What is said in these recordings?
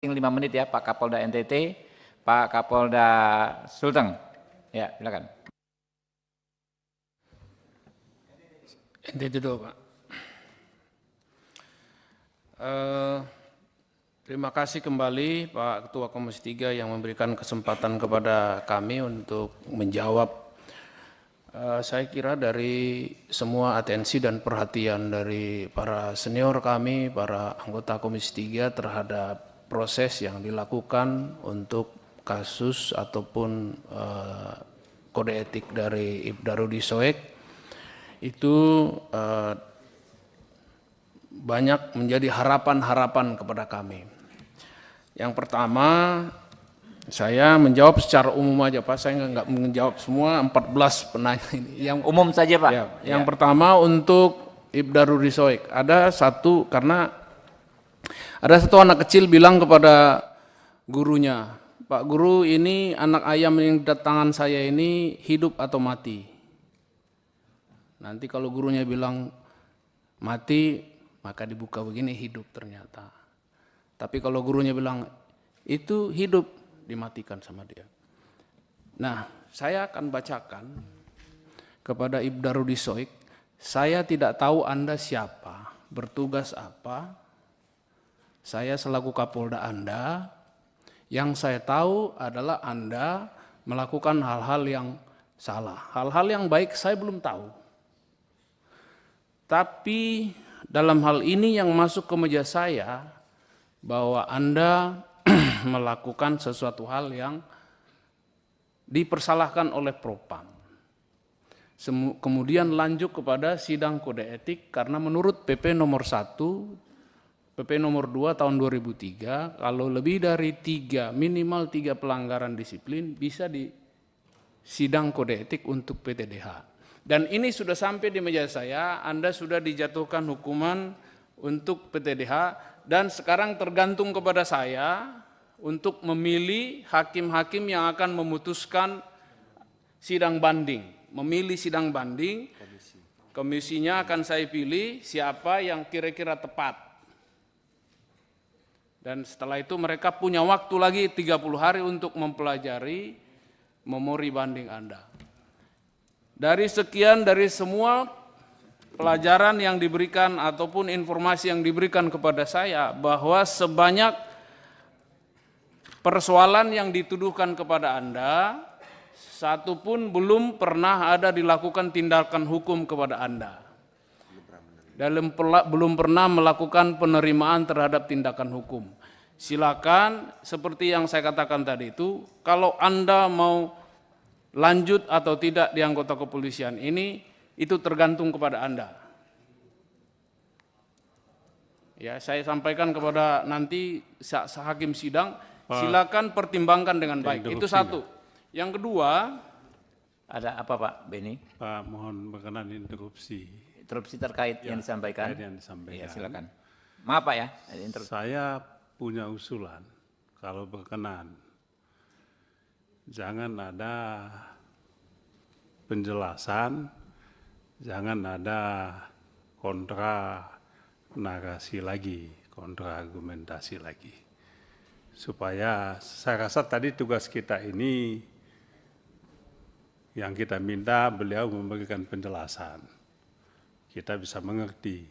5 menit ya Pak Kapolda NTT, Pak Kapolda Sulteng. Ya, silakan. NTT dulu, Pak. Terima kasih kembali Pak Ketua Komisi 3 yang memberikan kesempatan kepada kami untuk menjawab. Saya kira dari semua atensi dan perhatian dari para senior kami, para anggota Komisi 3 terhadap proses yang dilakukan untuk kasus ataupun kode etik dari Ibda Rudi Soek itu banyak menjadi harapan-harapan kepada kami. Yang pertama, saya menjawab secara umum aja Pak, saya nggak menjawab semua 14 penanya ini. Yang umum saja Pak. Ya, yang pertama untuk Ibda Rudi Soek, ada satu anak kecil bilang kepada gurunya, Pak Guru ini anak ayam yang di tangan saya ini hidup atau mati? Nanti kalau gurunya bilang mati, maka dibuka begini hidup ternyata. Tapi kalau gurunya bilang itu hidup, dimatikan sama dia. Nah, saya akan bacakan kepada Ibda Rudi Soek, saya tidak tahu Anda siapa, bertugas apa, saya selaku Kapolda Anda, yang saya tahu adalah Anda melakukan hal-hal yang salah. Hal-hal yang baik saya belum tahu. Tapi dalam hal ini yang masuk ke meja saya, bahwa Anda melakukan sesuatu hal yang dipersalahkan oleh Propam. Kemudian lanjut kepada sidang kode etik karena menurut PP nomor 1, PP nomor 2 tahun 2003, kalau lebih dari minimal 3 pelanggaran disiplin bisa di sidang kode etik untuk PTDH. Dan ini sudah sampai di meja saya, Anda sudah dijatuhkan hukuman untuk PTDH dan sekarang tergantung kepada saya untuk memilih hakim-hakim yang akan memutuskan sidang banding. Memilih sidang banding, komisinya akan saya pilih siapa yang kira-kira tepat. Dan setelah itu mereka punya waktu lagi 30 hari untuk mempelajari memori banding Anda. Dari semua pelajaran yang diberikan ataupun informasi yang diberikan kepada saya bahwa sebanyak persoalan yang dituduhkan kepada Anda, satu pun belum pernah ada dilakukan tindakan hukum kepada Anda. Belum pernah melakukan penerimaan terhadap tindakan hukum. Silakan seperti yang saya katakan tadi itu, kalau Anda mau lanjut atau tidak di anggota kepolisian ini, itu tergantung kepada Anda. Ya, saya sampaikan kepada nanti hakim sidang, silakan pertimbangkan dengan baik. Itu satu. Yang kedua, ada apa Pak Beni? Pak, mohon berkenan interupsi. Interupsi terkait yang disampaikan. Terkait yang disampaikan. Ya, silakan. Maaf Pak ya. Saya punya usulan, kalau berkenan, jangan ada penjelasan, jangan ada kontra narasi lagi, kontra argumentasi lagi. Supaya saya rasa tadi tugas kita ini yang kita minta beliau memberikan penjelasan. Kita bisa mengerti.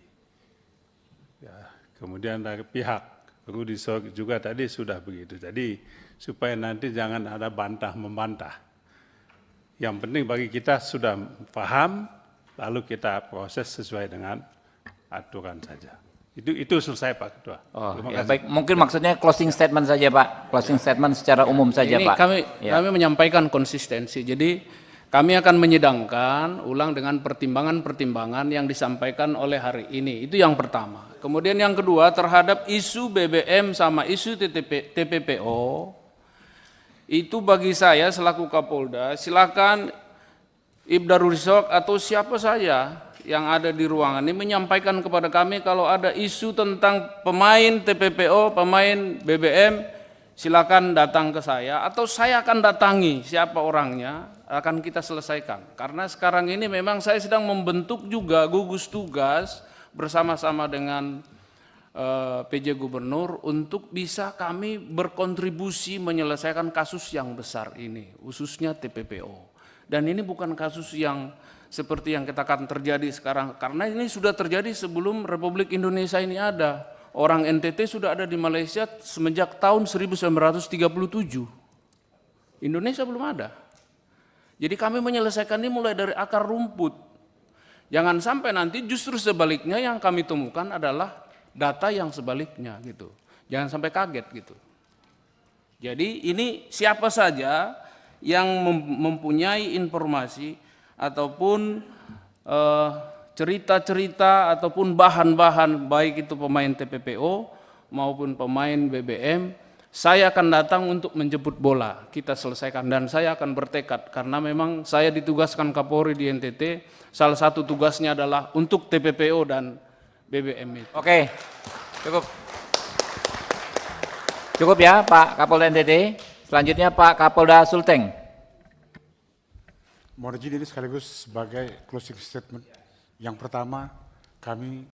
Ya, kemudian dari pihak Rudi Soek juga tadi sudah begitu. Jadi supaya nanti jangan ada bantah-membantah. Yang penting bagi kita sudah paham, lalu kita proses sesuai dengan aturan saja. Itu selesai Pak Ketua. Oh, ya, baik. Mungkin maksudnya closing statement saja Pak. Closing statement secara umum saja ini Pak. Kami menyampaikan konsistensi. Jadi kami akan menyidangkan ulang dengan pertimbangan-pertimbangan yang disampaikan oleh hari ini. Itu yang pertama. Kemudian yang kedua, terhadap isu BBM sama isu TPPO, itu bagi saya selaku Kapolda, silakan Ibda Rudi Soek atau siapa saja yang ada di ruangan ini menyampaikan kepada kami kalau ada isu tentang pemain TPPO, pemain BBM, silakan datang ke saya atau saya akan datangi siapa orangnya, akan kita selesaikan. Karena sekarang ini memang saya sedang membentuk juga gugus tugas bersama-sama dengan PJ Gubernur untuk bisa kami berkontribusi menyelesaikan kasus yang besar ini, khususnya TPPO. Dan ini bukan kasus yang seperti yang katakan terjadi sekarang, karena ini sudah terjadi sebelum Republik Indonesia ini ada. Orang NTT sudah ada di Malaysia semenjak tahun 1937. Indonesia belum ada. Jadi kami menyelesaikan ini mulai dari akar rumput. Jangan sampai nanti justru sebaliknya yang kami temukan adalah data yang sebaliknya gitu. Jangan sampai kaget gitu. Jadi ini siapa saja yang mempunyai informasi ataupun cerita-cerita ataupun bahan-bahan baik itu pemain TPPO maupun pemain BBM, saya akan datang untuk menjemput bola, kita selesaikan, dan saya akan bertekad karena memang saya ditugaskan Kapolri di NTT, salah satu tugasnya adalah untuk TPPO dan BBM itu. Oke, cukup. Cukup ya Pak Kapolda NTT. Selanjutnya Pak Kapolda Sulteng. Mohon izin ini sekaligus sebagai closing statement. Yang pertama, kami